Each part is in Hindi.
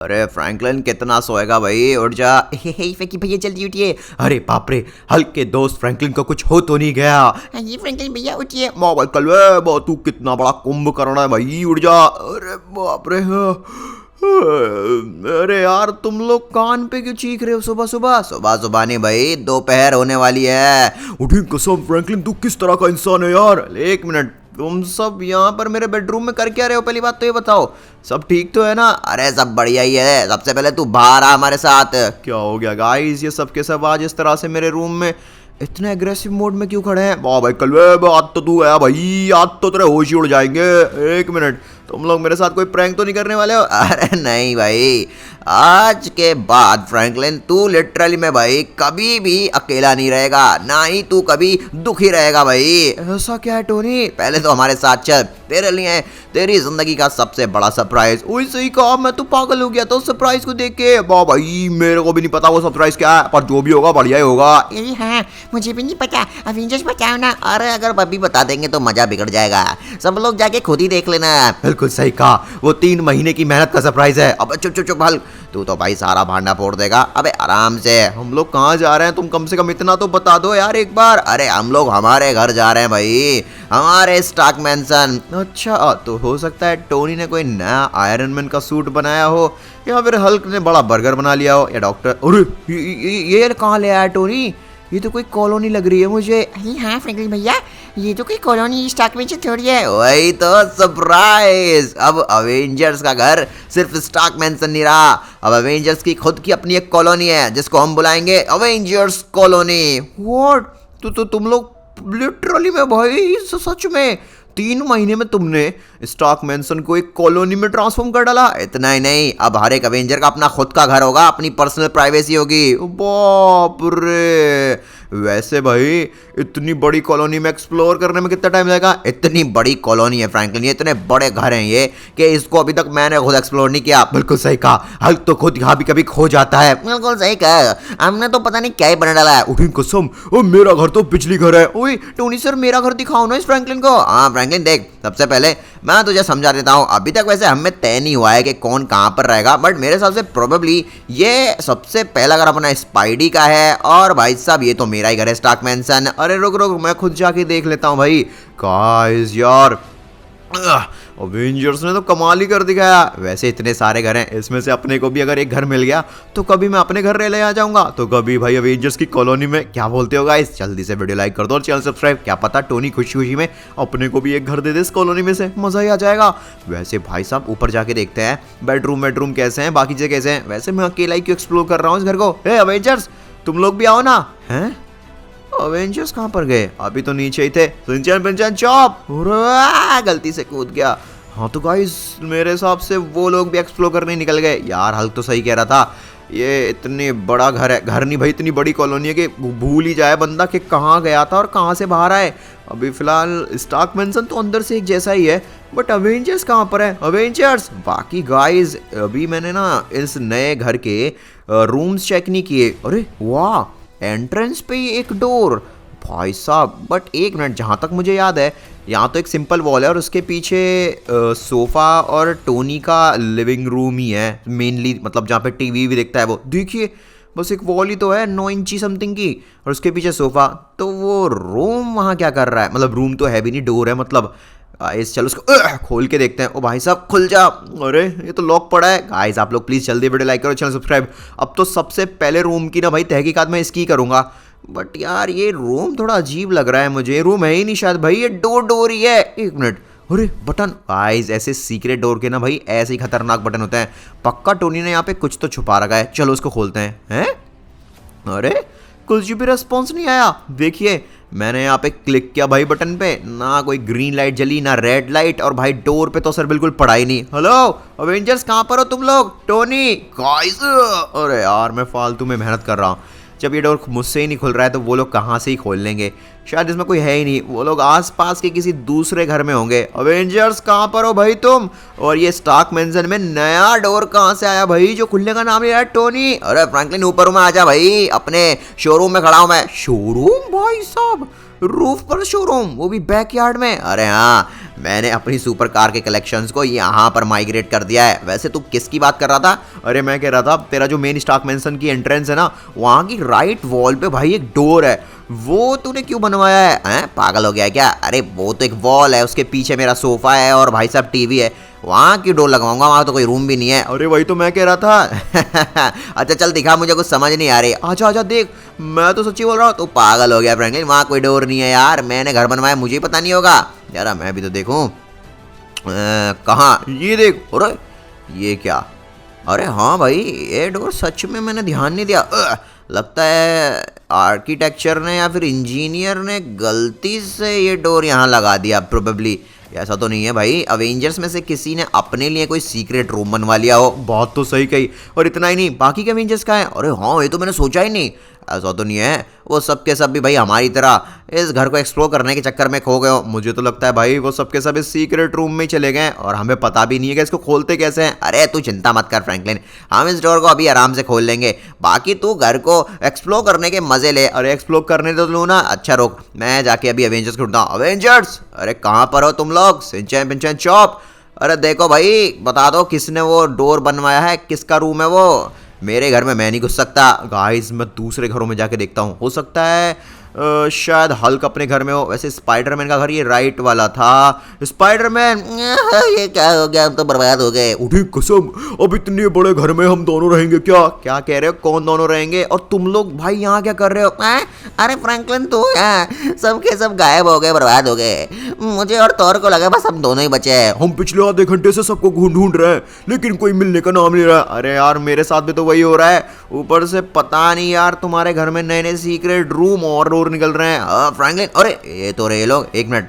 अरे फ्रैंकलिन कितना सोएगा भाई, उठ जा। हे फैंकी भैया जल्दी उठिए। अरे बाप रे, हल्क के दोस्त फ्रैंकलिन को कुछ हो तो नहीं गया? हाँ जी फ्रैंकलिन भैया उठिए। मोबाइल कलवे बहुत, तू कितना बड़ा कुंभ करना है भाई, उठ जा। अरे बाप रे, हाँ। अरे यार तुम लोग कान पे क्यों चीख रहे हो सुबह सुबह? सुबह सुबह नहीं भाई, दोपहर होने वाली है। उठी कसम फ्रैंकलिन, तू किस तरह का इंसान है यार? एक मिनट, तुम सब यहाँ पर मेरे बेडरूम में कर क्या रहे हो? पहली बात तो ये बताओ, सब ठीक तो है ना? अरे सब बढ़िया ही है। सबसे पहले तू बाहर आ हमारे साथ। क्या हो गया गाइस, ये सब के सब आज इस तरह से मेरे रूम में इतने एग्रेसिव मोड में क्यों खड़े हैं? वाह भाई कलवे, आज तो तू गया भाई, आज तो तेरे होश ही उड़ जाएंगे। एक मिनट, तुम लोग मेरे साथ कोई प्रैंक तो नहीं करने वाले हो? अरे नहीं भाई, आज के बाद फ्रैंकलिन तू लिटरली में भाई कभी भी अकेला नहीं रहेगा, ना ही तू कभी दुखी रहेगा भाई। ऐसा क्या है टोनी? पहले तो हमारे साथ चल, तेरे लिए तेरी जिंदगी का सबसे बड़ा सरप्राइज। वही सही कहा, मैं तो पागल हो गया था सरप्राइज को देख के। वाह भाई, मेरे को भी नहीं पता वो सरप्राइज क्या है, पर जो भी होगा बढ़िया ही होगा। अरे हाँ, मुझे भी नहीं पता, अवेंजर्स बताओ ना। अरे अगर बब्बी बता देंगे तो मजा बिगड़ जाएगा, सब लोग जाके खुद ही देख लेना। बिल्कुल सही कहा, वो 3 महीने की मेहनत का सरप्राइज है। अब चुप चुप चुप हल, तू तो भाई सारा भांडा फोड़ देगा। अबे आराम से। हम लोग कहाँ जा रहे हैं? तुम कम से कम इतना तो बता दो यार एक बार। अरे हम लोग हमारे घर जा रहे हैं भाई, हमारे स्टार्क मैंसन। अच्छा, तो हो सकता है टोनी ने कोई नया आयरन मैन का सूट बनाया हो, या फिर हल्क ने बड़ा बर्गर बना लिया हो, या डॉक्टर। अरे ये कहाँ ले आया टोनी? ये तो कोई कॉलोनी लग रही है मुझे। अरे हाँ फ्रैंकलिन भैया, ये तो कोई कॉलोनी स्टार्क मैंसन थोड़ी है। वही तो सरप्राइज। अब अवेंजर्स का घर सिर्फ स्टार्क मैंसन नहीं रहा, अब अवेंजर्स की खुद की अपनी एक कॉलोनी है जिसको हम बुलाएंगे अवेंजर्स कॉलोनी। व्हाट? तो तुम लोग लिटरली में भाई, सच में 3 महीने में तुमने स्टार्क मैंसन को एक कॉलोनी में ट्रांसफॉर्म कर डाला? इतना ही नहीं, अब हर एक अवेंजर का अपना खुद का घर होगा, अपनी पर्सनल प्राइवेसी होगी। बाप रे, वैसे भाई इतनी बड़ी कॉलोनी में एक्सप्लोर करने में कितना टाइम लगेगा? इतनी बड़ी कॉलोनी है फ्रैंकलिन, ये इतने बड़े घर हैं ये कि इसको अभी तक मैंने खुद एक्सप्लोर नहीं किया। बिल्कुल सही कहा, हल्क तो खुद यहाँ भी कभी खो जाता है। बिल्कुल सही कहा, हमने तो पता नहीं क्या ही बना डाला है। उठी कसम, ओ मेरा घर तो पिछली घर है। ओए टोनी सर, मेरा घर दिखाओ ना इस फ्रैंकलिन को। हाँ फ्रैंकलिन देख, सबसे पहले मैं तुझे समझा देता हूँ। अभी तक वैसे हमें तय नहीं हुआ है कि कौन कहाँ पर रहेगा, बट मेरे हिसाब से प्रोबेबली ये सबसे पहला घर अपना स्पाइडी का है, और भाई साहब ये तो मेरा ही घर है, स्टार्क मैंसन। अरे रुक रुक, मैं खुद जाके देख लेता हूँ भाई। गाइस यार, अवेंजर्स ने तो कमाल ही कर दिखाया। वैसे इतने सारे घर हैं, इसमें से अपने को भी अगर एक घर मिल गया तो कभी मैं अपने घर ले आ जाऊंगा, तो कभी भाई अवेंजर्स की कॉलोनी में। क्या बोलते हो गाइस? जल्दी से वीडियो लाइक कर दो और चैनल सब्सक्राइब। क्या पता टोनी खुशी खुशी में अपने को भी एक घर दे दे इस कॉलोनी में से, मजा ही आ जाएगा। वैसे भाई साहब ऊपर जाके देखते हैं बेडरूम कैसे हैं, बाकी चीजें कैसे हैं। वैसे मैं अकेला ही क्यों एक्सप्लोर कर रहा हूँ इस घर को? हे अवेंजर्स, तुम लोग भी आओ ना। हैं? अवेंजर्स कहाँ पर गए? अभी तो नीचे ही थे। सिंचन चॉप, गलती से कूद गया। हाँ तो गाइस, मेरे हिसाब से वो लोग भी एक्सप्लोर करने निकल गए। यार हल्क तो सही कह रहा था, ये इतनी बड़ा घर है, घर नहीं भाई इतनी बड़ी कॉलोनी है कि भूल ही जाए बंदा कि कहाँ गया था और कहाँ से बाहर आए। अभी फिलहाल स्टार्क मैंसन तो अंदर से एक जैसा ही है, बट अवेंजर्स कहाँ पर है? अवेंजर्स बाकी गाइस, अभी मैंने ना इस नए घर के रूम्स चेक नहीं किए। अरे वाह, एंट्रेंस पे ही एक डोर भाई साहब। बट एक मिनट, जहाँ तक मुझे याद है यहाँ तो एक सिंपल वॉल है और उसके पीछे सोफ़ा और टोनी का लिविंग रूम ही है मेनली, मतलब जहाँ पे टीवी भी दिखता है वो। देखिए बस एक वॉल ही तो है 9 इंची समथिंग की, और उसके पीछे सोफ़ा। तो वो रूम वहाँ क्या कर रहा है? मतलब रूम तो है भी नहीं, डोर है मतलब। गाइस चलो उसको खोल के देखते हैं। ओ भाई साहब खुल जा। अरे ये तो लॉक पड़ा है। गाइस आप लोग प्लीज़ जल्दी वीडियो लाइक करो, चैनल सब्सक्राइब। अब तो सबसे पहले रूम की ना भाई तहकीकात मैं इसकी करूँगा। बट यार ये रूम थोड़ा अजीब लग रहा है मुझे, रूम है ही नहीं शायद भाई, ये डोर ही है। एक मिनट, अरे बटन। गाइस ऐसे सीक्रेट डोर के ना भाई ऐसे ही खतरनाक बटन होते हैं। पक्का टोनी ने यहाँ पे कुछ तो छुपा रखा है। चलो उसको खोलते हैं। अरे कुछ भी रिस्पॉन्स नहीं आया। देखिए मैंने यहाँ पे क्लिक किया भाई बटन पे, ना कोई ग्रीन लाइट जली ना रेड लाइट, और भाई डोर पे तो सर बिल्कुल पड़ा ही नहीं। हेलो अवेंजर्स, कहाँ पर हो तुम लोग? टोनी, गाइस अरे यार मैं फालतू में मेहनत कर रहा हूँ। जब ये डोर मुझसे ही नहीं खुल रहा है तो वो लोग कहाँ से ही खोल लेंगे। शायद इसमें कोई है ही नहीं, वो लोग आसपास के किसी दूसरे घर में होंगे। अवेंजर्स कहाँ पर हो भाई तुम? और ये स्टार्क मेंशन में नया डोर कहाँ से आया भाई जो खुलने का नाम ले रहा है टोनी? अरे फ्रैंकलिन ऊपर हूँ मैं, आजा भाई, अपने शोरूम में खड़ा हूँ मैं। शोरूम भाई साहब, रूफ पर शोरूम, वो भी बैकयार्ड में? अरे हाँ, मैंने अपनी सुपर कार के कलेक्शंस को यहाँ पर माइग्रेट कर दिया है। वैसे तू किसकी बात कर रहा था? अरे मैं कह रहा था तेरा जो मेन स्टार्क मेंशन की एंट्रेंस है ना, वहाँ की राइट वॉल पे भाई एक डोर है, वो तूने क्यों बनवाया है? हैं, पागल हो गया है क्या? अरे वो तो एक वॉल है, उसके पीछे मेरा सोफा है और भाई साहब टीवी है, वहाँ की डोर लगवाऊंगा? वहाँ तो कोई रूम भी नहीं है। अरे वही तो मैं कह रहा था। अच्छा चल दिखा, मुझे कुछ समझ नहीं आ रही। आजा आजा देख, मैं तो सच्ची बोल रहा हूँ। तू पागल हो गया फ्रैंकलिन, वहाँ कोई डोर नहीं है यार, मैंने घर बनवाया, मुझे पता नहीं होगा? यार मैं भी तो देखूं। कहाँ? ये देख। अरे ये क्या? अरे हाँ भाई, ये डोर सच में मैंने ध्यान नहीं दिया। लगता है आर्किटेक्चर ने या फिर इंजीनियर ने गलती से ये डोर यहाँ लगा दिया प्रोबेबली। ऐसा तो नहीं है भाई, अवेंजर्स में से किसी ने अपने लिए कोई सीक्रेट रूम बनवा लिया हो। बात तो सही कही। और इतना ही नहीं, बाकी के अवेंजर्स का है? अरे हाँ, ये तो मैंने सोचा ही नहीं। ऐसा तो नहीं है वो सब के सब भी भाई हमारी तरह इस घर को एक्सप्लोर करने के चक्कर में खो गए हो? मुझे तो लगता है भाई वो सब के सब इस सीक्रेट रूम में ही चले गए और हमें पता भी नहीं है कि इसको खोलते कैसे हैं। अरे तू चिंता मत कर फ्रैंकलिन, हम इस डोर को अभी आराम से खोल लेंगे, बाकी तू घर को एक्सप्लोर करने के मजे ले। अरे एक्सप्लोर करने तो लूँ ना। अच्छा रुक, मैं जाके अभी अवेंजर्स को ढूंढता हूँ। अवेंजर्स, अरे कहाँ पर हो तुम लोग? सिंचैन पिंचैन चॉप, अरे देखो भाई, बता दो किसने वो डोर बनवाया है, किसका रूम है वो? मेरे घर में मैं नहीं घुस सकता। गाइस मैं दूसरे घरों में जाके देखता हूँ, हो सकता है शायद हल्क अपने घर में हो। वैसे स्पाइडरमैन का घर ये राइट वाला था। स्पाइडरमैन, ये क्या हो गया? हम तो बर्बाद हो गए। उठी कसम, अब इतने बड़े घर में हम दोनों रहेंगे क्या? क्या कह रहे हो? कौन दोनों रहेंगे? और तुम लोग भाई यहाँ क्या कर रहे हो? अरे फ्रैंकलिन तो सब के सब गायब हो गए, बर्बाद हो गए। मुझे और तौर को लगा बस हम दोनों ही बचे हैं। हम पिछले आधे घंटे से सबको ढूंढ रहे हैं लेकिन कोई मिलने का नाम नहीं रहा। अरे यार मेरे साथ भी तो वही हो रहा है। ऊपर से पता नहीं यार, तुम्हारे घर में नए नए सीक्रेट रूम और निकल रहे हैं। फ्रैंकलिन, अरे ये तो रहे लोग, एक मिनट,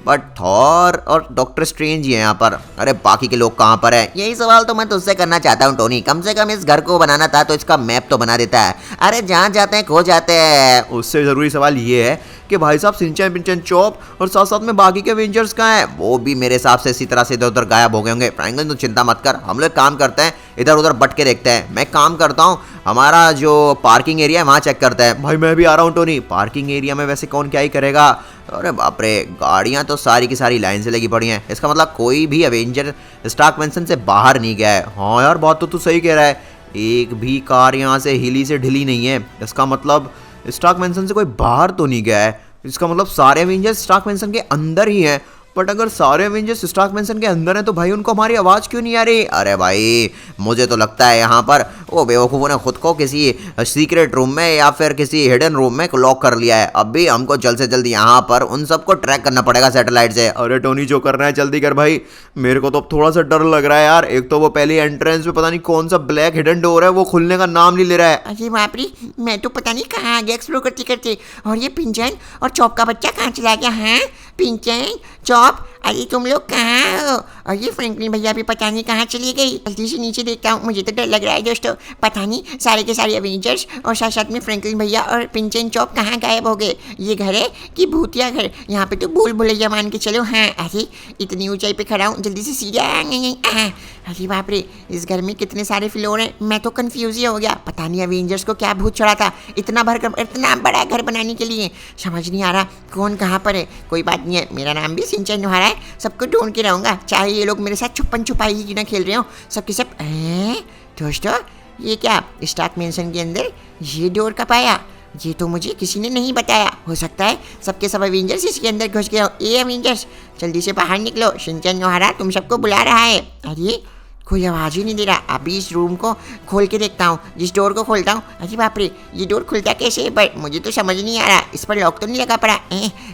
बट थॉर और डॉक्टर स्ट्रेंज ही है यहाँ पर। अरे बाकी के लोग कहाँ पर हैं? यही सवाल तो मैं तुझसे करना चाहता हूँ टोनी। कम से कम इस घर को बनाना था तो इसका मैप तो बना देता है। अरे जहाँ जाते हैं खो जाते हैं। उससे जरूरी सवाल ये है कि भाई साहब सिंचैन पिंचैन चॉप और साथ साथ में बाकी के अवेंजर्स कहाँ हैं? वो भी मेरे हिसाब से इसी तरह से इधर उधर गायब हो गए होंगे। फ्रैंकलिन तो चिंता मत कर, हम लोग काम करते हैं, इधर उधर बट के देखते हैं। मैं काम करता हूँ, हमारा जो पार्किंग एरिया है वहाँ चेक करते हैं। भाई मैं भी आ रहा हूँ टोनी। पार्किंग एरिया में वैसे कौन क्या ही करेगा? अरे बाप रे, गाड़ियाँ तो सारी की सारी लाइन से लगी पड़ी हैं। इसका मतलब कोई भी अवेंजर स्टार्क मेंशन से बाहर नहीं गया है। हाँ यार बात तो तू सही कह रहा है, एक भी कार यहाँ से हिली से ढिली नहीं है। इसका मतलब स्टार्क मेंशन से कोई बाहर तो नहीं गया है। इसका मतलब सारे अवेंजर्स स्टार्क मेंशन के अंदर ही हैं। बट अगर सारे अवेंजर्स स्टार्क मेंशन के अंदर हैं तो भाई उनको हमारी आवाज़ क्यों नहीं आ रही? अरे भाई मुझे तो लगता है यहाँ पर वो बेवकूफ़ों ने खुद को किसी सीक्रेट रूम में या फिर किसी हिडन रूम में लॉक कर लिया है। अभी हमको जल्द से जल्द यहाँ पर उन सबको ट्रैक करना पड़ेगा सैटेलाइट से। अरे टोनी जो करना है जल्दी कर भाई, मेरे को तो अब थोड़ा सा डर लग रहा है यार। एक तो वो पहली एंट्रेंस में पता नहीं कौन सा ब्लैक हिडन डोर है, वो खुलने का नाम नहीं ले रहा है। अरे बाप रे, मैं तो पता नहीं कहाँ आ गया एक्सप्लोर करते करते। और ये पिंचैन और चॉप का बच्चा कहाँ चला गया? हाँ पिंचैन, चॉप, अरे तुम लोग कहाँ हो? और ये फ्रैंकलिन भैया भी पता नहीं कहाँ चली गई। जल्दी से नीचे देखता हूँ, मुझे तो डर लग रहा है दोस्तों। पता नहीं सारे के सारे अवेंजर्स और साथ साथ में फ्रैंकलिन भैया और पिंचैन चॉप कहाँ गायब हो गए। ये घर है कि भूतिया घर? यहाँ पे तो भूल भुलैया मान के चलो। हाँ अरे इतनी ऊंचाई पे खड़ा हूँ, जल्दी से सीधा। अरे बाप रे, इस घर में कितने सारे फ्लोर हैं, मैं तो कंफ्यूज ही हो गया। पता नहीं अवेंजर्स को क्या भूत चढ़ा था इतना बड़ा घर बनाने के लिए। समझ नहीं आ रहा कौन कहाँ पर है। कोई बात नहीं है, मेरा नाम भी सिंचैन हो रहा है, सबको ढूंढ के रहूँगा, चाहे ये लोग मेरे साथ छुपन छुपाई ही ना खेल रहे हो। सबके सब दोस्तों, ये क्या स्टार्क मेंशन के अंदर ये डोर कब आया? ये तो मुझे किसी ने नहीं बताया। हो सकता है सबके सब अवेंजर्स इसके अंदर घुस गए हो। ए अवेंजर्स जल्दी से बाहर निकलो, शिनचैन नोहारा तुम सबको बुला रहा है। अरे कोई आवाज़ ही नहीं दे रहा। अभी इस रूम को खोल के देखता हूँ, जिस डोर को खोलता हूँ। अरे बाप रे, ये डोर खुलता कैसे है? बट मुझे तो समझ नहीं आ रहा, इस पर लॉक तो नहीं लगा पड़ा।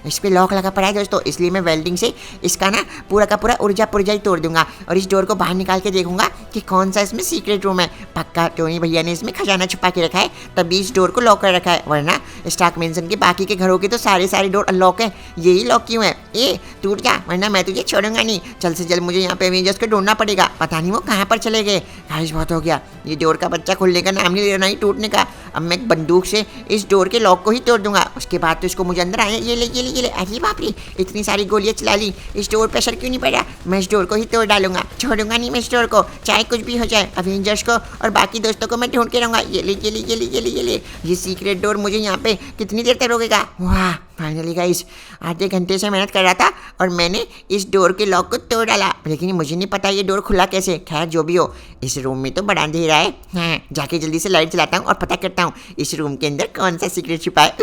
इस पर लॉक लगा पड़ा है दोस्तों, इसलिए मैं वेल्डिंग से इसका ना पूरा का पूरा ऊर्जा पुर्जा ही तोड़ दूंगा और इस डोर को बाहर निकाल के देखूंगा कि कौन सा इसमें सीक्रेट रूम है। पक्का टोनी भैया ने इसमें खजाना छुपा के रखा है, तभी इस डोर को लॉक कर रखा है। वरना स्टार्क मेंशन के बाकी के घरों के तो सारे डोर अनलॉक है, यही लॉक क्यों है? ए टूट जा वरना मैं तुझे छोड़ूंगा नहीं। जल्द से जल्द मुझे यहाँ पे एवेंजर्स को ढूंढना पड़ेगा, पता नहीं वो कहाँ पर चले गए। गाइस बहुत हो गया, ये डोर का बच्चा खुलने का नाम नहीं ले रहा, नहीं टूटने का। अब मैं एक बंदूक से इस डोर के लॉक को ही तोड़ दूंगा, उसके बाद तो इसको मुझे अंदर आया। ये ले ये ले ये ले, अरे बाप रे इतनी सारी गोलियां चला ली, इस डोर पे असर क्यों नहीं पड़ा। मैं इस डोर को ही तोड़ डालूंगा, छोड़ूंगा नहीं मैं इस डोर को, चाहे कुछ भी हो जाए। अवेंजर्स को और बाकी दोस्तों को मैं ढूंढ के रहूंगा। ये ले ये ले ये ले ये ले ये ले, ये सीक्रेट डोर मुझे यहाँ पे कितनी देर तक रोकेगा। वाह फाइनली गाइस, आधे घंटे से मेहनत कर रहा था और मैंने इस डोर के लॉक को तोड़ डाला, लेकिन मुझे नहीं पता ये डोर खुला कैसे। खैर जो भी हो, इस रूम में तो बड़ा अंधेरा है। हाँ जाके जल्दी से लाइट जलाता हूँ और पता करता हूँ इस रूम के अंदर कौन सा सीक्रेट छिपा है।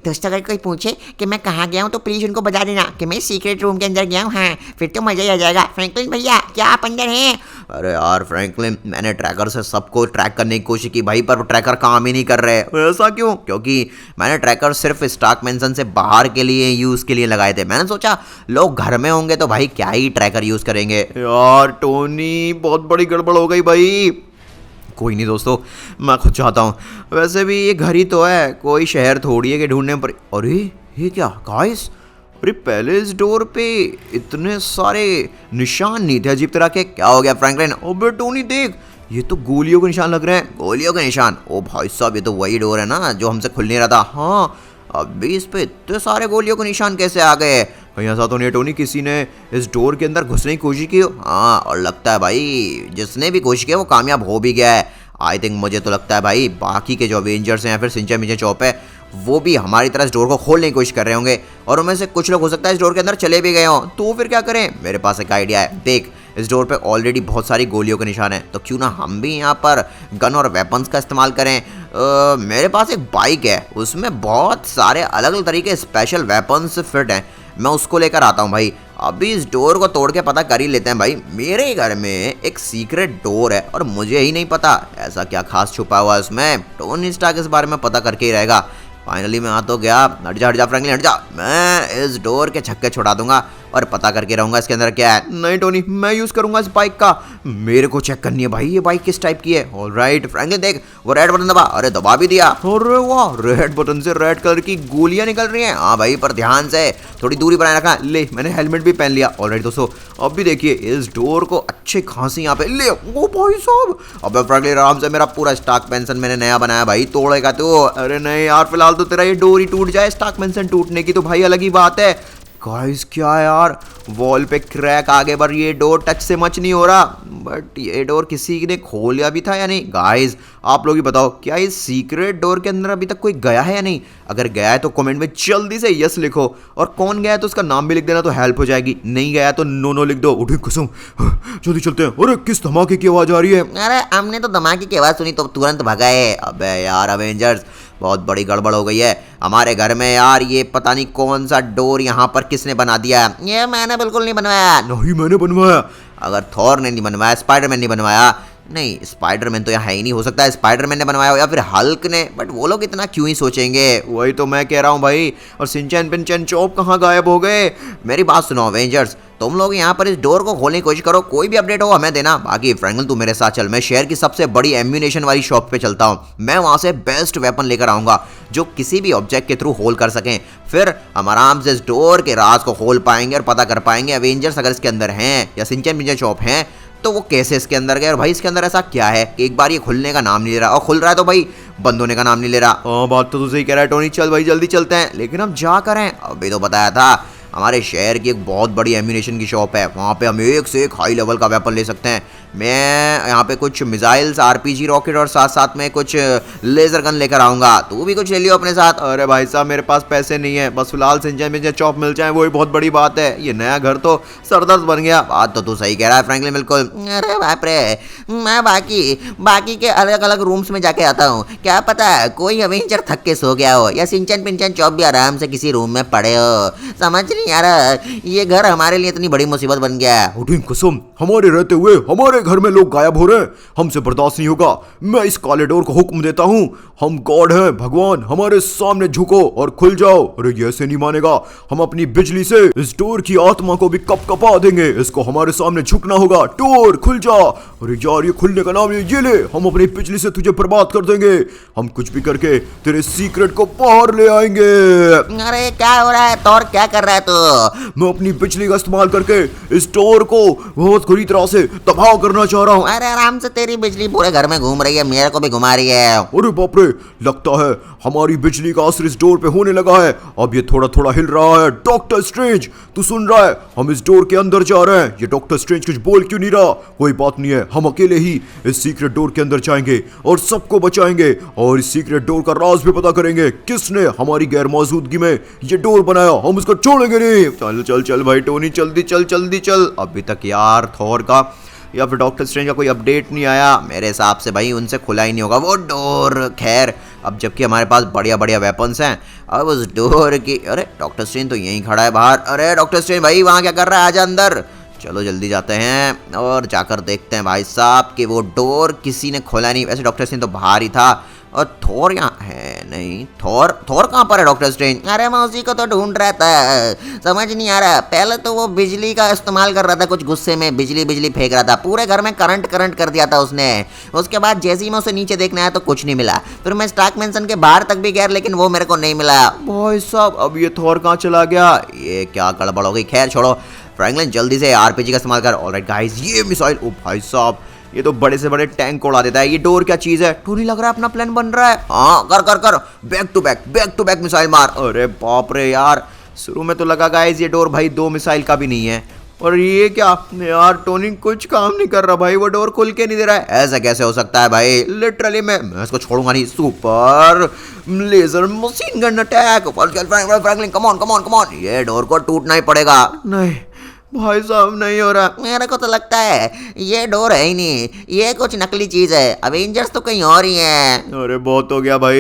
दोस्तों अगर कोई पूछे कि मैं कहाँ गया हूँ तो प्लीज़ उनको बता देना कि मैं सीक्रेट रूम के अंदर गया हूँ। हाँ फिर तो मज़ा ही आ जाएगा। फ्रैंकलिन भैया क्या आप अंदर हैं? अरे यार फ्रैंकलिन, मैंने ट्रैकर से सबको ट्रैक करने की कोशिश की भाई, पर ट्रैकर काम ही नहीं कर रहे। ऐसा क्यों? क्योंकि मैंने ट्रैकर सिर्फ स्टार्क मेंशन से बाहर के लिए यूज़ के लिए लगाए थे। मैंने सोचा लोग घर में होंगे तो भाई क्या ही ट्रैकर यूज़ करेंगे। यार टोनी बहुत बड़ी गड़बड़ हो गई भाई। कोई नहीं दोस्तों, मैं खुद चाहता हूँ। वैसे भी ये घर ही तो है, कोई शहर थोड़ी है कि ढूंढने पर। अरे ये क्या गाइस, अरे पहले इस डोर पे इतने सारे निशान नहीं थे अजीब तरह के। क्या हो गया फ्रैंकलिन? अबे टोनी देख, ये तो गोलियों के निशान लग रहे हैं। गोलियों के निशान? ओ भाई साहब, ये तो वही डोर है ना जो हमसे खुल नहीं रहा था। हाँ अभी इस पे इतने सारे गोलियों के निशान कैसे आ गए? कहीं ऐसा तो नहीं है टोनी किसी ने इस डोर के अंदर घुसने की कोशिश की हो? हाँ, और लगता है भाई जिसने भी कोशिश किया वो कामयाब हो भी गया है। आई थिंक, मुझे तो लगता है भाई बाकी के जो अवेंजर्स हैं या फिर सिंचा मिंचा चौप है, वो भी हमारी तरह इस डोर को खोलने की कोशिश कर रहे होंगे, और उनमें से कुछ लोग हो सकता है इस डोर के अंदर चले भी गए हों। तो फिर क्या करें? मेरे पास एक आइडिया है। देख, इस डोर पे ऑलरेडी बहुत सारी गोलियों के निशान हैं, तो क्यों ना हम भी यहाँ पर गन और वेपन्स का इस्तेमाल करें। मेरे पास एक बाइक है, उसमें बहुत सारे अलग अलग तरीके स्पेशल वेपन्स फिट हैं। मैं उसको लेकर आता हूँ भाई। अभी इस डोर को तोड़ के पता कर ही लेते हैं भाई। मेरे घर में एक सीक्रेट डोर है और मुझे ही नहीं पता ऐसा क्या खास छुपा हुआ है उसमें। टोनी स्टार्क इस बारे में पता करके ही रहेगा। फाइनली मैं आ तो गया। हट जा फ्रैंकलिन, हट जा। मैं इस डोर के छक्के छुड़ा दूंगा और पता करके रहूंगा इसके अंदर क्या है। नहीं टोनी, मैं यूज करूंगा इस बाइक का। मेरे को चेक करनी है भाई ये बाइक किस टाइप की है। ऑलराइट फ्रैंकलिन, देख वो रेड बटन दबा। अरे दबा भी दिया। अरे वाह, रेड बटन से रेड कलर की गोलियां निकल रही हैं। हाँ भाई, पर ध्यान से, थोड़ी दूरी बनाए रखा। ले, मैंने हेलमेट भी पहन लिया। ऑलराइट दोस्तों, अब भी देखिए इस डोर को अच्छे खासी यहाँ पे ले। ओ भाई साहब, अबे फ्रैंकलिन आराम से, मेरा पूरा स्टार्क पेंशन मैंने नया बनाया भाई, तोड़ेगा तू? अरे नहीं यार, फिलहाल तो तेरा ये डोर ही टूट जाए। स्टार्क मेंशन टूटने की तो भाई अलग ही बात है। गाइस क्या यार, वॉल पे क्रैक आगे पर ये डोर टच से मच नहीं हो रहा। बट ये डोर किसी ने खोला भी था या नहीं? गाइस आप लोग ही बताओ, क्या इस सीक्रेट डोर के अंदर अभी तक कोई गया है या नहीं? अगर गया है तो कमेंट में जल्दी से यस लिखो, और कौन गया है तो उसका नाम भी लिख देना तो हेल्प हो जाएगी। नहीं गया है तो नो नो लिख दो। उठे कसम, जल्दी चलते हैं। अरे किस धमाके की आवाज आ रही है? अरे हमने तो धमाके की आवाज सुनी तो तुरंत भगा है। अबे यार अवेंजर्स, बहुत बड़ी गड़बड़ हो गई है हमारे घर में यार। ये पता नहीं कौन सा डोर यहाँ पर किसने बना दिया है। ये मैंने बिल्कुल नहीं बनवाया। नहीं मैंने बनवाया। अगर थॉर ने नहीं बनवाया, स्पाइडरमैन ने बनवाया। नहीं, स्पाइडरमैन तो यहाँ है ही नहीं। हो सकता है स्पाइडरमैन ने बनवाया हो या फिर हल्क ने, बट वो लोग इतना क्यों ही सोचेंगे। वही तो मैं कह रहा हूँ भाई। और सिंचैन पिंचैन चौप कहाँ गायब हो गए? मेरी बात सुनो अवेंजर्स, तुम लोग यहाँ पर इस डोर को खोलने की कोशिश करो। कोई भी अपडेट हो हमें देना। बाकी फ्रैंकलिन तू मेरे साथ चल, मैं शहर की सबसे बड़ी एम्यूनेशन वाली शॉप पे चलता हूँ। मैं वहाँ से बेस्ट वेपन लेकर आऊँगा जो किसी भी ऑब्जेक्ट के थ्रू होल कर सकें। फिर हम आराम से इस डोर के राज को खोल पाएंगे और पता कर पाएंगे अवेंजर्स अगर इसके अंदर हैं या सिंचैन पिंचैन चौप हैं तो वो कैसे इसके अंदर गए। और भाई इसके अंदर ऐसा क्या है कि एक बार ये खुलने का नाम नहीं ले रहा, और खुल रहा है तो भाई बंद होने का नाम नहीं ले रहा। बात तो तू सही कह रहा है टोनी। चल भाई जल्दी चलते हैं, लेकिन हम जा कर हैं। अभी तो बताया था हमारे शहर की एक बहुत बड़ी एम्यूनेशन की शॉप है, वहाँ पे हम एक से एक हाई लेवल का वेपन ले सकते हैं। मैं यहाँ पे कुछ मिसाइल्स, आरपीजी रॉकेट और साथ साथ में कुछ लेजर गन लेकर आऊँगा। तू भी कुछ ले लियो अपने साथ। अरे भाई साहब, मेरे पास पैसे नहीं है। बस फिलहाल सिंचैन पिंचैन चौप मिल जाए वही बहुत बड़ी बात है। ये नया घर तो सरदर्द बन गया। बात तो तू सही कह रहा है फ्रैंकलिन, बिल्कुल। अरे बाप रे, मैं बाकी के अलग अलग रूम्स में जाके आता हूँ। क्या पता है कोई अवेंजर थक के सो गया हो या सिंचैन पिंचैन चौप भी आराम से किसी रूम में पड़े हो। समझ नहीं आ रहा, ये घर हमारे लिए इतनी बड़ी मुसीबत बन गया है। कसम, हमारे रहते हुए हमारे घर में लोग गायब हो रहे हैं, हमसे बर्दाश्त नहीं होगा। मैं इस काले डोर को हुक्म देता हूँ, हम गॉड हैं, भगवान, हमारे सामने झुको और खुल जाओ। अरे ये ऐसे नहीं मानेगा, हम अपनी बिजली से इस डोर की आत्मा को भी कपकपा देंगे, इसको हमारे सामने झुकना होगा। डोर खुल जा। अरे यार ये खुलने का नाम ये ले, हम अपनी बिजली से तुझे बर्बाद कर देंगे, हम कुछ भी करके तेरे सीक्रेट को बाहर ले आएंगे। अरे क्या हो रहा है थॉर, क्या कर रहा है तू? मैं अपनी बिजली का इस्तेमाल करके इस डोर को बहुत बुरी तरह से तबाह करना चाह रहा हूँ। अरे आराम से, तेरी बिजली पूरे घर में घूम रही है, मेरे को भी घुमा रही है। अरे बाप रे, लगता है हमारी बिजली का असर इस डोर पे होने लगा है। अब ये थोड़ा थोड़ा हिल रहा है। डॉक्टर स्ट्रेंज, तू सुन रहा है? हम इस डोर के अंदर जा रहे हैं। ये डॉक्टर स्ट्रेंज कुछ बोल क्यों नहीं रहा? कोई बात नहीं है, हम अकेले ही इस सीक्रेट डोर के अंदर जाएंगे और सबको बचाएंगे और इस सीक्रेट डोर का राज भी पता करेंगे, किसने हमारी गैर मौजूदगी में ये डोर बनाया। हम इसको छोड़ेंगे नहीं। चल चल चल भाई टोनी, जल्दी चल जल्दी चल। अभी तक यार थॉर का या फिर डॉक्टर स्ट्रेंज का कोई अपडेट नहीं आया। मेरे हिसाब से भाई उनसे खुला ही नहीं होगा वो डोर। खैर, अब जबकि हमारे पास बढ़िया बढ़िया वेपन्स हैं, अब उस डोर की। अरे डॉक्टर स्ट्रेंज तो यहीं खड़ा है बाहर। अरे डॉक्टर स्ट्रेंज भाई वहाँ क्या कर रहा है, आजा अंदर। चलो जल्दी जाते हैं और जाकर देखते हैं भाई साहब कि वो डोर किसी ने खोला नहीं। वैसे डॉक्टर स्ट्रेंज तो बाहर ही था और थोर यहाँ है नहीं। थोर कहाँ पर है डॉक्टर स्ट्रेंज? अरे मैं उसी को तो ढूंढ रहा था, समझ नहीं आ रहा। पहले तो वो बिजली का इस्तेमाल कर रहा था, कुछ गुस्से में बिजली फेंक रहा था, पूरे घर में करंट कर दिया था उसने। उसके बाद जैसे ही मैं उसे नीचे देखने आया तो कुछ नहीं मिला। फिर मैं स्टार्क मैंशन के बाहर तक भी गया लेकिन वो मेरे को नहीं मिला। भाई साहब अब ये थॉर कहाँ चला गया? ये क्या गड़बड़ हो गई। खैर छोड़ो, फ्रैंकलिन जल्दी से आरपीजी का इस्तेमाल कर। ऑलराइट गाइस, ये मिसाइल, ओ भाई साहब ये तो बड़े से बड़े टैंक को उड़ा देता है। ये डोर क्या चीज है? टोनी लग रहा है अपना प्लान बन रहा है। हाँ कर बैक टू बैक मिसाइल मार। अरे बाप रे यार, शुरू में तो लगा गाइस ये डोर भाई 2 मिसाइल का भी नहीं है। और ये क्या यार, टोनी कुछ काम नहीं कर रहा भाई, वो डोर खुल के नहीं दे रहा है। ऐसा कैसे हो सकता है भाई? लिटरली मैं इसको छोड़ूंगा नहीं। Super laser machine gun attack. Franklin come on, ये डोर को टूटना ही पड़ेगा। नहीं भाई साहब नहीं हो रहा। मेरे को तो लगता है ये डोर है ही नहीं, ये कुछ नकली चीज है। अवेंजर्स तो कहीं और ही है। अरे बहुत हो गया भाई,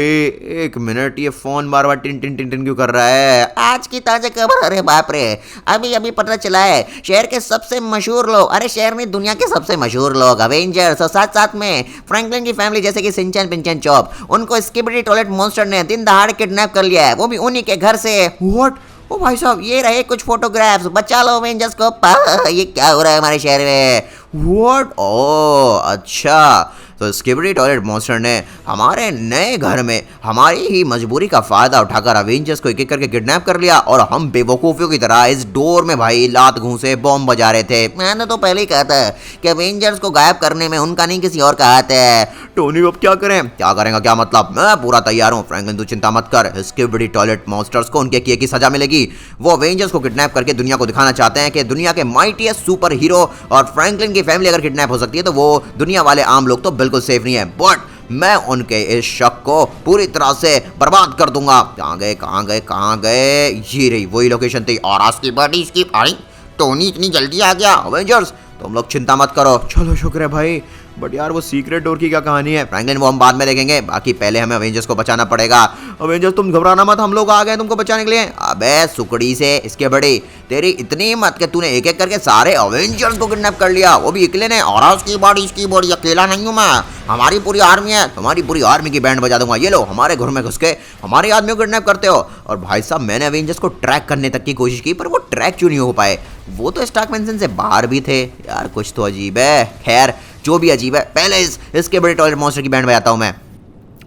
1 मिनट, ये फोन बार बार टिन टिन टिन टिन क्यों कर रहा है? आज की ताजा खबर, अरे बाप रे, अभी पता चला है शहर के सबसे मशहूर लोग, अरे शहर नहीं दुनिया के सबसे मशहूर लोग अवेंजर्स और साथ साथ में फ्रैंकलिन की फैमिली जैसे कि सिंचन पिंचन चॉप, उनको स्किबिडी टॉयलेट मॉन्स्टर ने दिन दहाड़ किडनैप कर लिया है, वो भी उन्हीं के घर से। व्हाट? ओ भाई साहब, ये रहे कुछ फोटोग्राफ्स, बचा लो अवेंजर्स को। ये क्या हो रहा है हमारे शहर में? व्हाट? ओ अच्छा, तो स्किबिडी टॉयलेट मॉन्स्टर ने हमारे नए घर में हमारी ही मजबूरी का फायदा उठाकर अवेंजर्स को एक करके किडनैप कर लिया और हम बेवकूफियों की तरह इस डोर में भाई लात घूंसे बॉम्ब बजा रहे थे। मैंने तो पहले ही कहा था कि अवेंजर्स को गायब करने में उनका नहीं किसी और का हाथ है। टोनी अब क्या करें? क्या करेंगे क्या मतलब? मैं पूरा तैयार हूँ फ्रैंकलिन, तू चिंता मत कर। स्किबिडी टॉयलेट मॉन्स्टर्स को उनके किए की सजा मिलेगी। वो अवेंजर्स को किडनैप करके दुनिया को दिखाना चाहते हैं कि दुनिया के माइटीएस्ट सुपर हीरो और फ्रैंकलिन की फैमिली अगर किडनैप हो सकती है तो वो दुनिया वाले आम लोग तो बिल्कुल सेफ नहीं है। बट मैं उनके इस शक को पूरी तरह से बर्बाद कर दूंगा। कहाँ गए? ये रही वही लोकेशन थी। और आज की बड़ी इसकी आई, टोनी इतनी जल्दी आ गया। अवेंजर्स तुम लोग चिंता मत करो। चलो शुक्र है भाई। बट यार वो सीक्रेट डोर की क्या कहानी है? फ्रैंकलिन वो हम बाद में देखेंगे, बाकी पहले हमें अवेंजर्स को बचाना पड़ेगा। अवेंजर्स तुम घबराना मत, हम लोग आ गए तुमको बचाने के लिए। अबे सुकड़ी से इसके बड़ी, तेरी इतनी हिम्मत कि तूने एक एक करके सारे अवेंजर्स को किडनैप कर लिया, वो भी अकेले ने। और इसकी बॉडी अकेला नहीं हूँ मैं, हमारी पूरी आर्मी है। तुम्हारी पूरी आर्मी की बैंड बजा दूंगा। ये लो, हमारे घर में घुस के हमारे आदमियों को किडनैप करते हो। और भाई साहब मैंने अवेंजर्स को ट्रैक करने तक की कोशिश की पर वो ट्रैक क्यों नहीं हो पाए? वो तो स्टार्क मैंशन से बाहर भी थे यार, कुछ तो अजीब है। खैर जो भी अजीब है, पहले इसके बड़े टॉयलेट मॉन्स्टर की बैंड बजाता हूँ मैं।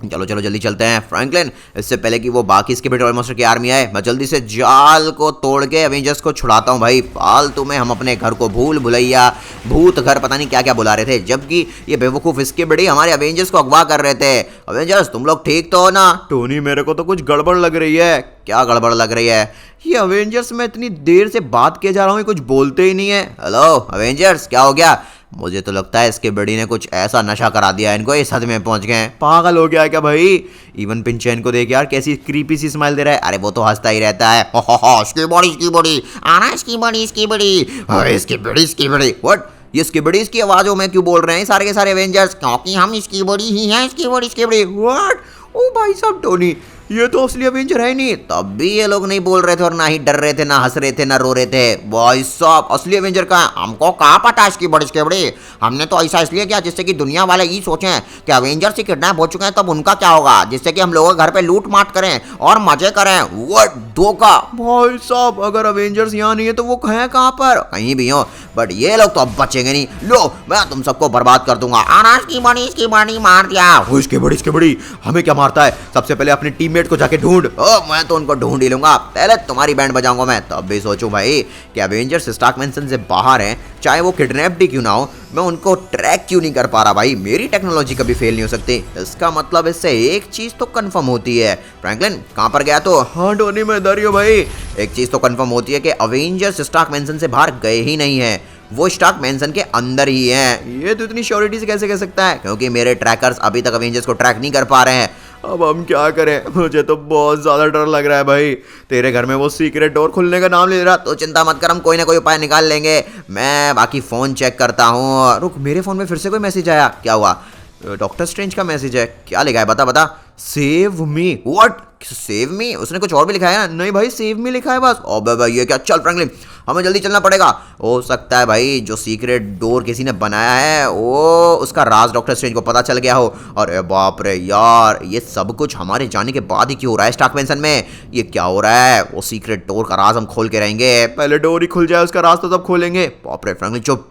चलो जल्दी चलते हैं फ्रैंकलिन, इससे पहले कि वो बाकी इसके बड़े टॉयलेट मॉन्स्टर की आर्मी आए। मैं जल्दी से जाल को तोड़ के अवेंजर्स को छुड़ाता हूँ भाई। फालतू में हम अपने घर को भूलैया भूत घर पता नहीं क्या क्या बुला रहे थे, जबकि ये बेवकूफ इसके बड़े हमारे अवेंजर्स को अगवा कर रहे थे। अवेंजर्स तुम लोग ठीक तो हो ना? टोनी मेरे को तो कुछ गड़बड़ लग रही है। क्या गड़बड़ लग रही है? ये अवेंजर्स में इतनी देर से बात किए जा रहा हूँ, कुछ बोलते ही नहीं है। हेलो अवेंजर्स, क्या हो गया? मुझे तो लगता है इसके बड़ी ने कुछ ऐसा नशा करा दिया इनको, इस हद में पहुंच गए। पागल हो गया है क्या भाई? इवन पिंचैन को देख यार कैसी क्रीपी सी स्माइल दे रहा है। अरे वो तो हंसता ही रहता है। इसकी बड़ी आना, इसकी बड़ी व्हाट? ये स्किबिडीज की आवाजों में क्यों बोल रहे हैं सारे के सारे अवेंजर्स? क्योंकि हम इसकी बड़ी ही हैं। इसकी बड़ी व्हाट? ओ भाई साहब टोनी ये तो असली अवेंजर है ही नहीं। तब भी ये लोग नहीं बोल रहे थे और ना ही डर रहे थे, ना हंस रहे थे, ना रो रहे थे। भाई साहब असली अवेंजर का है, हमको कहाँ पता इसकी बड़ी के बड़ी। हमने तो ऐसा इसलिए किया जिससे कि दुनिया वाले ये सोचें कि अवेंजर से किडनैप हो चुके हैं, तब उनका क्या होगा, जिससे कि हम लोगों के घर पे लूट माट करें और मजे करें। वो धोखा। भाई साहब अगर अवेंजर्स यहाँ नहीं है तो वो है कहाँ पर? कहीं भी हो, बट ये लोग तो अब बचेंगे नहीं। लो मैं तुम सबको बर्बाद कर दूंगा। अनाज की बड़ी मार दिया। इसके बड़ी हमें क्या मारता है? सबसे पहले अपने टीममेट को जाके ढूंढ। ओ मैं तो उनको ढूंढ ही लूंगा, पहले तुम्हारी बैंड बजाऊंगा मैं। तब भी सोचूं भाई कि अवेंजर्स स्टार्क मैंसन से बाहर हैं, चाहे वो किडनैप्ड ही क्यों ना हो, मैं उनको ट्रैक क्यों नहीं कर पा रहा भाई? मेरी टेक्नोलॉजी कभी फेल नहीं हो सकती। इसका मतलब इससे एक चीज तो कंफर्म होती है। फ्रैंकलिन कहां पर गया? तो हाँ टोनी मैं इधर ही हूँ भाई। एक चीज तो कंफर्म होती है कि अवेंजर्स स्टार्क मैंसन से बाहर गए ही नहीं है, वो स्टार्क मैंसन के अंदर ही हैं। ये तो इतनी श्योरिटी से कैसे कह सकता है? क्योंकि मेरे ट्रैकर्स अभी तक अवेंजर्स को ट्रैक नहीं कर पा रहे हैं। अब हम क्या करें? मुझे तो बहुत ज्यादा डर लग रहा है भाई। तेरे घर में वो सीक्रेट डोर खुलने का नाम ले रहा। तो चिंता मत कर, हम कोई ना कोई उपाय निकाल लेंगे। मैं बाकी फोन चेक करता हूँ। रुक, मेरे फोन में फिर से कोई मैसेज आया। क्या हुआ? डॉक्टर स्ट्रेंज का मैसेज है। क्या लिखा है? बता बता। Save me. What? Save me? उसने कुछ और भी लिखा है ना? नहीं भाई सेव मी लिखा है बस। अबे भाई ये क्या? चल फ्रैंकलिन हमें जल्दी चलना पड़ेगा। हो सकता है भाई जो सीक्रेट डोर किसी ने बनाया है वो उसका राज डॉक्टर स्ट्रेंज को पता चल गया हो। अरे बाप रे यार, ये सब कुछ हमारे जाने के बाद ही क्यों हो रहा है स्टार्क मैंसन में? ये क्या हो रहा है? वो सीक्रेट डोर का राज हम खोल के रहेंगे। पहले डोर ही खुल जाए, उसका रास्ता तब खोलेंगे। बाप रे फ्रैंकलिन चुप।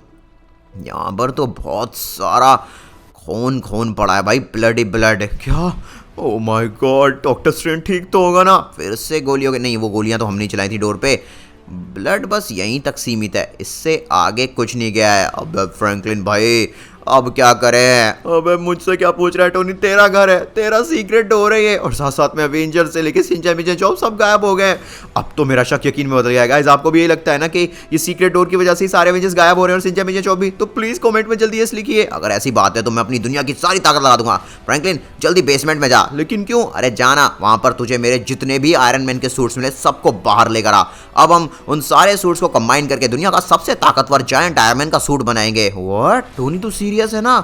यहाँ पर तो बहुत सारा खून खून पड़ा है भाई, ब्लड ही ब्लड। क्या? Oh my God, doctor strange ठीक तो होगा ना? फिर से गोलियों के? नहीं वो गोलियां तो हमने चलाई थी डोर पे। ब्लड बस यहीं तक सीमित है, इससे आगे कुछ नहीं गया है। अब फ्रैंकलिन भाई अब क्या करें? अबे मुझसे क्या पूछ रहा है टोनी? तेरा घर है, तेरा सीक्रेट डोर है ये, और साथ साथ में अवेंजर से लेके शिनचैन मिचैन चौब सब गायब हो गए। अब तो मेरा शक यकीन में बदल गया है गाइस। आपको भी यही लगता है ना कि ये सीक्रेट डोर की वजह से ही सारे अवेंजर्स गायब हो रहे हैं और शिनचैन मिचैन चौब भी? तो प्लीज कमेंट में जल्दी यस लिखिए। अगर ऐसी बात है तो मैं अपनी दुनिया की सारी ताकत लगा दूंगा। फ्रैंकलिन जल्दी बेसमेंट में जा। लेकिन क्यों? अरे जाना, वहां पर तुझे मेरे जितने भी आयरन मैन के सूट्स मिले सबको बाहर लेकर आ। अब हम उन सारे सूट्स को कंबाइन करके दुनिया का सबसे ताकतवर जायंट आयरन मैन का सूट बनाएंगे। व्हाट? टोनी तू सीरियस है ना?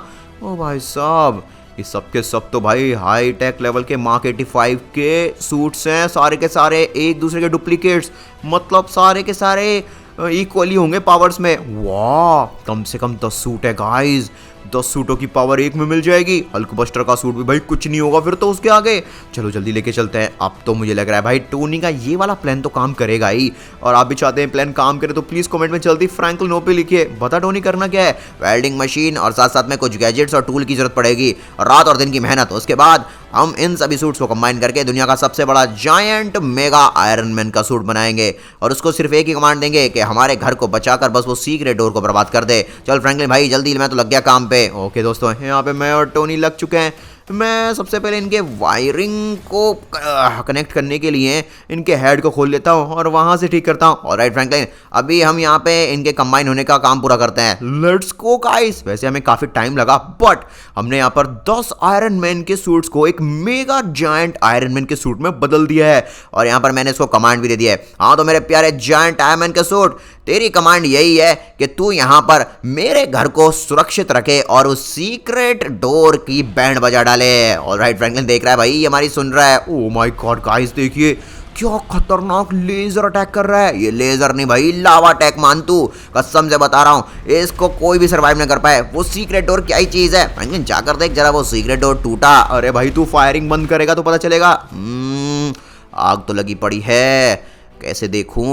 ओ भाई साहब ये सब के सब तो भाई हाई टेक लेवल के मार्क 85 के सूट्स हैं, सारे के सारे एक दूसरे के डुप्लीकेट्स। मतलब सारे के सारे इक्वली होंगे पावर्स में। वाह, कम से कम 10 सूट है गाइस। 10 सूटों की पावर एक में मिल जाएगी। हल्क बस्टर का सूट भी भाई कुछ नहीं होगा फिर तो उसके आगे। चलो जल्दी लेके चलते हैं। अब तो मुझे लग रहा है भाई टोनी का ये वाला प्लान तो काम करेगा ही, और आप भी चाहते हैं प्लान काम करे तो प्लीज कमेंट में जल्दी फ्रैंकलिन ओपी लिखिए। बता टोनी करना क्या है? वेल्डिंग मशीन और साथ साथ में कुछ गैजेट्स और टूल की जरूरत पड़ेगी, रात और दिन की मेहनत। उसके बाद हम इन सभी सूट्स को कंबाइन करके दुनिया का सबसे बड़ा जायंट मेगा आयरन मैन का सूट बनाएंगे, और उसको सिर्फ एक ही कमांड देंगे कि हमारे घर को बचाकर बस वो सीक्रेट डोर को बर्बाद कर दे। चल फ्रैंकलिन भाई जल्दी, मैं तो लग गया काम पे। ओके दोस्तों, यहाँ पे मैं और टोनी लग चुके हैं। मैं सबसे पहले इनके वायरिंग को कनेक्ट करने के लिए इनके हेड को खोल लेता हूँ और वहां से ठीक करता हूँ। ऑलराइट फ्रैंकलिन, अभी हम यहाँ पे इनके कंबाइन होने का काम पूरा करते हैं। Let's go guys. वैसे हमें काफी टाइम लगा, बट हमने यहाँ पर 10 आयरन मैन के सूट्स को एक मेगा जायंट आयरन मैन के सूट में बदल दिया है, और यहाँ पर मैंने इसको कमांड भी दे दिया है। हाँ तो मेरे प्यारे जायंट आयरन मैन के सूट, तेरी कमांड यही है कि तू यहाँ पर मेरे घर को सुरक्षित रखे और उस सीक्रेट डोर की बैंड बजा डाले। ऑलराइट फ्रैंकलिन, देख रहा है भाई ये हमारी सुन रहा है। ओ माय गॉड गाइस, देखिए क्या खतरनाक लेजर अटैक कर रहा है। ये लेजर नहीं भाई, लावा अटैक मान तू, कसम से बता रहा हूँ इसको कोई भी सर्वाइव नहीं कर पाए। वो सीक्रेट डोर क्या ही चीज है फ्रैंकलिन, जाकर देख जरा, वो सीक्रेट डोर टूटा। अरे भाई तू फायरिंग बंद करेगा तो पता चलेगा। आग तो लगी पड़ी है, कैसे देखूं?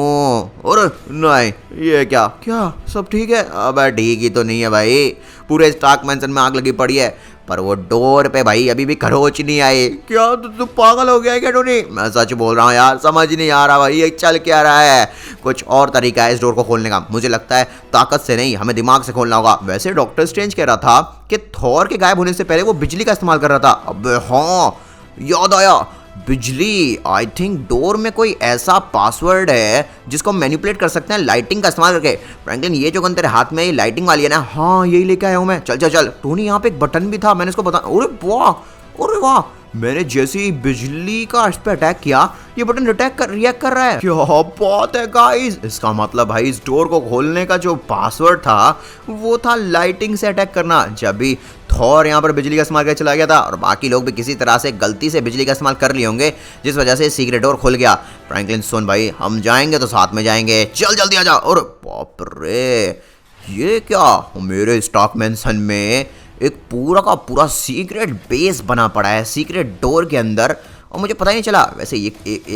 और नहीं, ये क्या क्या सब ठीक है? अब ठीक ही तो नहीं है भाई, पूरे स्टार्क मैंसन में आग लगी पड़ी है, पर वो डोर पे भाई अभी भी खरोच नहीं आए। क्या तू पागल हो गया है क्या टोनी? मैं सच बोल रहा हूँ यार, समझ नहीं आ रहा भाई ये चल क्या रहा है। कुछ और तरीका है इस डोर को खोलने का, मुझे लगता है ताकत से नहीं, हमें दिमाग से खोलना होगा। वैसे डॉक्टर स्ट्रेंज कह रहा था कि थॉर के गायब होने से पहले वो बिजली का इस्तेमाल कर रहा था। अब हाँ याद आया, बिजली। आई थिंक डोर में कोई ऐसा पासवर्ड है जिसको मैनिपुलेट कर सकते हैं लाइटिंग का इस्तेमाल करके। फ्रैंकलिन ये जो गन तेरे हाथ में ये लाइटिंग वाली है ना? हाँ यही लेके आया हूँ मैं। चल चल चल। टोनी यहाँ पे एक बटन भी था, मैंने इसको बता। अरे वाह, अरे वाह, मैंने जैसे ही बिजली का इस पे अटैक किया, ये बटन रिएक्ट कर रहा है। क्या बात है गाइस, इसका मतलब भाई इस डोर को खोलने का जो पासवर्ड था वो था लाइटिंग से अटैक करना। जब भी थॉर यहाँ पर बिजली का इस्तेमाल करके चला गया था और बाकी लोग भी किसी तरह से गलती से बिजली का इस्तेमाल कर लिए होंगे, जिस वजह से सीक्रेट डोर खुल गया। फ्रैंकलिन सुन भाई, हम जाएंगे तो साथ में जाएंगे, चल जल्दी आ जा। और बाप रे, ये क्या, मेरे स्टॉक मेंशन में एक पूरा का पूरा सीक्रेट बेस बना पड़ा है सीक्रेट डोर के अंदर, और मुझे पता ही नहीं चला। वैसे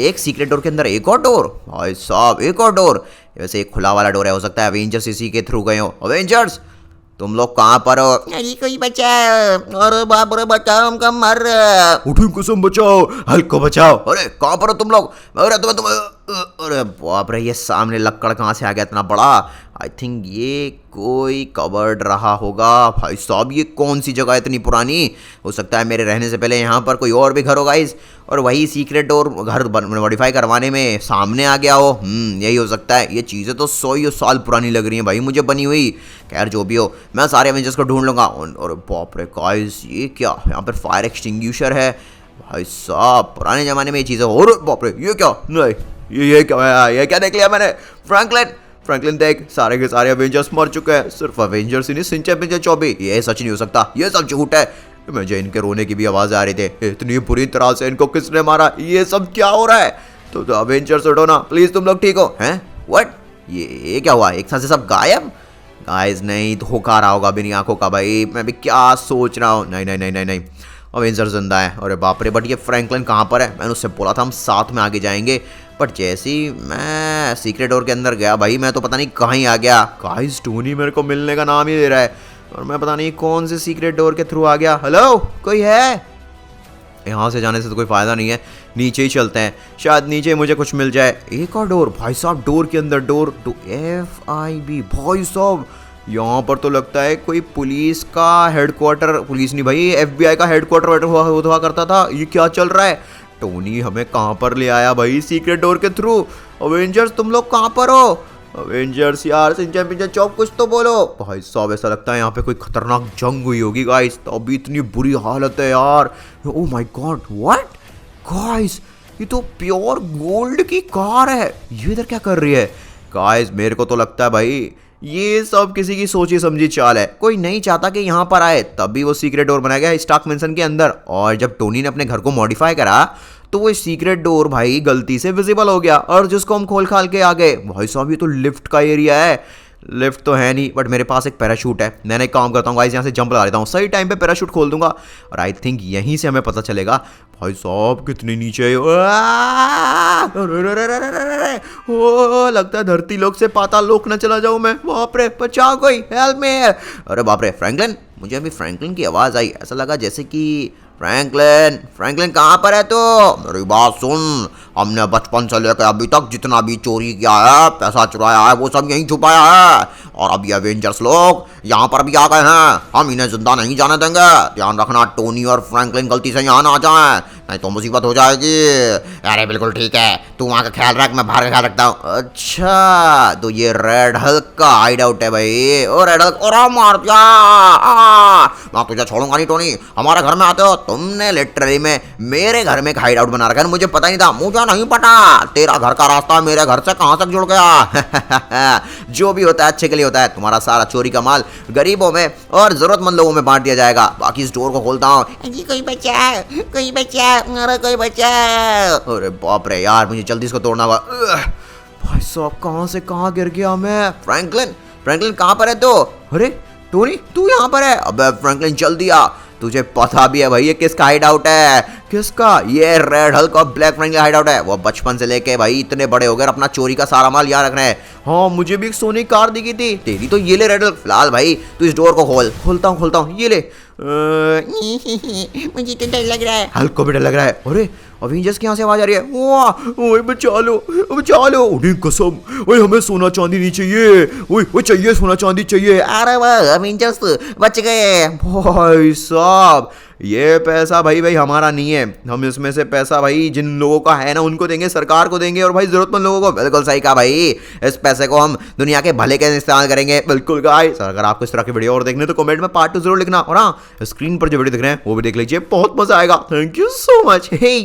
एक सीक्रेट डोर के अंदर एक और डोर, भाई साहब एक और डोर। वैसे एक खुला वाला डोर है, हो सकता है अवेंजर्स इसी के थ्रू गए हो। अवेंजर्स तुम लोग कहाँ पर हो? अरे कोई बचाओ, अरे बाप रे बचाओ, हमको मर। उठी कुसुम बचाओ, हल्क को बचाओ। अरे कहाँ पर हो तुम लोग? अरे अरे बाप रे, ये सामने लक्कड़ कहाँ से आ गया इतना बड़ा? आई थिंक ये कोई कवर्ड रहा होगा। भाई साहब ये कौन सी जगह इतनी पुरानी? हो सकता है मेरे रहने से पहले यहाँ पर कोई और भी घर होगा इस, और वही सीक्रेट डोर घर मॉडिफाई करवाने में सामने आ गया हो। यही हो सकता है। ये चीज़ें तो 100 साल पुरानी लग रही हैं भाई मुझे बनी हुई। खैर जो भी हो, मैं सारे एवेंजर्स को ढूंढ लूँगा। और बाप रे गाइस, ये क्या, यहाँ पर फायर एक्सटिंग्विशर है। भाई साहब पुराने ज़माने में ये चीज़ें। और बाप रे, ये क्या, नहीं ये क्या देख लिया मैंने? फ्रैंकलिन देख, सारे के सारे अवेंजर्स मर चुके हैं, सिर्फ अवेंजर्स ही नहीं, सिंचन पिंचन चौबी। ये सच नहीं हो सकता, ये सब झूठ है। मुझे इनके रोने की भी आवाज़ आ रही थी, इतनी बुरी तरह से इनको किसने मारा? ये सब क्या हो रहा है? तो अवेंजर्स उठो ना प्लीज़, तुम लोग ठीक हो? हैं व्हाट, ये क्या हुआ? एक साथ से सब गायब? गाइस नहीं, धोखा रहा होगा बिनी आंखों का भाई, मैं भी क्या सोच रहा हूँ। नहीं नहीं नहीं नहीं नहीं, अवेंजर जिंदा है। अरे बाप रे, बट ये फ्रैंकलिन कहाँ पर है? मैंने उससे बोला था हम साथ में आगे जाएंगे, बट जैसे ही मैं सीक्रेट डोर के अंदर गया भाई, मैं तो पता नहीं कहाँ ही आ गया। गाइस टोनी मेरे को मिलने का नाम ही दे रहा है, और मैं पता नहीं कौन से सीक्रेट डोर के थ्रू आ गया। हेलो, कोई है? यहाँ से जाने से तो कोई फ़ायदा नहीं है, नीचे ही चलते हैं, शायद नीचे मुझे कुछ मिल जाए। एक और डोर, भाई साहब डोर के अंदर डोर टू FIB। भाई साहब यहाँ पर तो लगता है कोई पुलिस का हेडक्वार्टर, पुलिस नहीं भाई, FBI का हेडक्वार्टर हुआ करता था। ये क्या चल रहा है? टोनी हमें कहाँ पर ले आया भाई सीक्रेट डोर के थ्रू? अवेंजर्स तुम लोग कहाँ पर हो? अवेंजर्स यार, सिंचन पिंचन चौक कुछ तो बोलो। भाई साहब ऐसा लगता है यहाँ पे कोई खतरनाक जंग हुई होगी गाइस, तो अभी इतनी बुरी हालत है यार। Oh my God, what guys, ये तो प्योर गोल्ड की कार है। ये इधर क्या कर रही है? गाइस मेरे को तो लगता है भाई ये सब किसी की सोची समझी चाल है। कोई नहीं चाहता कि यहाँ पर आए, तभी वो सीक्रेट डोर बनाया गया स्टॉक मेंशन के अंदर। और जब टोनी ने अपने घर को मॉडिफाई करा तो वो सीक्रेट डोर भाई गलती से विजिबल हो गया, और जिसको हम खोल खाल के आ गए। भाई साहब ये तो लिफ्ट का एरिया है। लिफ्ट तो है नहीं, बट मेरे पास एक पैराशूट है। मैंने एक काम करता हूँ गाइस, यहाँ से जंप लगा देता हूँ, सही टाइम पे पैराशूट खोल दूंगा, और आई थिंक यहीं से हमें पता चलेगा। भाई साहब कितने नीचे है। ओ लगता है धरती लोक से पाताल लोक न चला जाऊं मैं। बाप रे, बचाओ कोई, हेल्प मी। अरे बाप रे, फ्रैंकलिन, मुझे अभी फ्रैंकलिन की आवाज़ आई, ऐसा लगा जैसे कि फ्रैंकलिन कहाँ पर है? तो मेरी बात सुन, हमने बचपन से लेकर अभी तक जितना भी चोरी किया है, पैसा चुराया है, वो सब यहीं छुपाया है, और अभी अवेंजर्स लोग यहाँ पर भी आ गए हैं, हम इन्हें जिंदा नहीं जाने देंगे। ध्यान रखना टोनी और फ्रैंकलिन गलती से यहाँ ना आ जाएं, नहीं तो मुसीबत हो जाएगी। अरे बिल्कुल ठीक है, तू वहाँ का ख्याल रख, मैं बाहर का ख्याल रखता हूँ। अच्छा तो ये रेड हल्क का हाइड आउट है भाई। ओ रेड हल्क, और मार दिया, मैं तुझे छोड़ूंगा नहीं टोनी। हमारे घर में आते हो, तुमने लिटरली में मेरे घर में एक हाइड आउट बना रखा है, मुझे पता नहीं था, मुझे नहीं पता तेरा घर का रास्ता मेरे घर से कहाँ तक जुड़ गया। जो भी होता है अच्छे के लिए होता है। तुम्हारा सारा चोरी का माल गरीबों में और जरूरतमंद लोगों में बांट दिया जाएगा। बाकी इस डोर को खोलता हूँ। अरे कोई बचा, कोई बचा, अरे कोई बचा। अरे बाप रे यार, मुझे जल्दी इसको तोड़ना होगा। भाई साहब कहाँ से कहाँ गिर गया मैं। फ्रैंकलिन कहाँ पर है तो? अरे टोनी तू यहाँ पर है? अबे फ्रैंकलिन जल्दी आ, तुझे पता भी है भाई ये किसका हाइड आउट है? किसका? ये रेड हल्क और ब्लैक फ्रैंकलिन हाइड आउट है। वो बचपन से लेके भाई इतने बड़े हो गए, अपना चोरी का सारा माल यहाँ रख रहे हैं। हाँ मुझे भी एक सोने की कार दिखी थी तेरी, तो ये ले रेड हल्क। फिलहाल भाई तू इस डोर को खोलता हूँ, ये ले। मुझे तो डर लग रहा है। हल्क को भी डर लग रहा है। अरे अवेंजर्स की यहाँ से आवाज आ रही है। वाह ओए बचा लो। उन्हें कसम, ओए हमें सोना चांदी नहीं चाहिए, ओए चाहिए सोना चांदी चाहिए। अरे वाह अवेंजर्स बच गए। भाई साहब ये पैसा भाई हमारा नहीं है, हम इसमें से पैसा भाई जिन लोगों का है ना उनको देंगे, सरकार को देंगे और भाई जरूरतमंद लोगों को। बिल्कुल सही कहा भाई, इस पैसे को हम दुनिया के भले के इस्तेमाल करेंगे। बिल्कुल गाइस, अगर आपको इस तरह की वीडियो और देखने तो कमेंट में पार्ट 2 जरूर लिखना, और हाँ स्क्रीन पर जो वीडियो दिख रहे हैं वो भी देख लीजिए, बहुत मजा आएगा। Thank you so much. Hey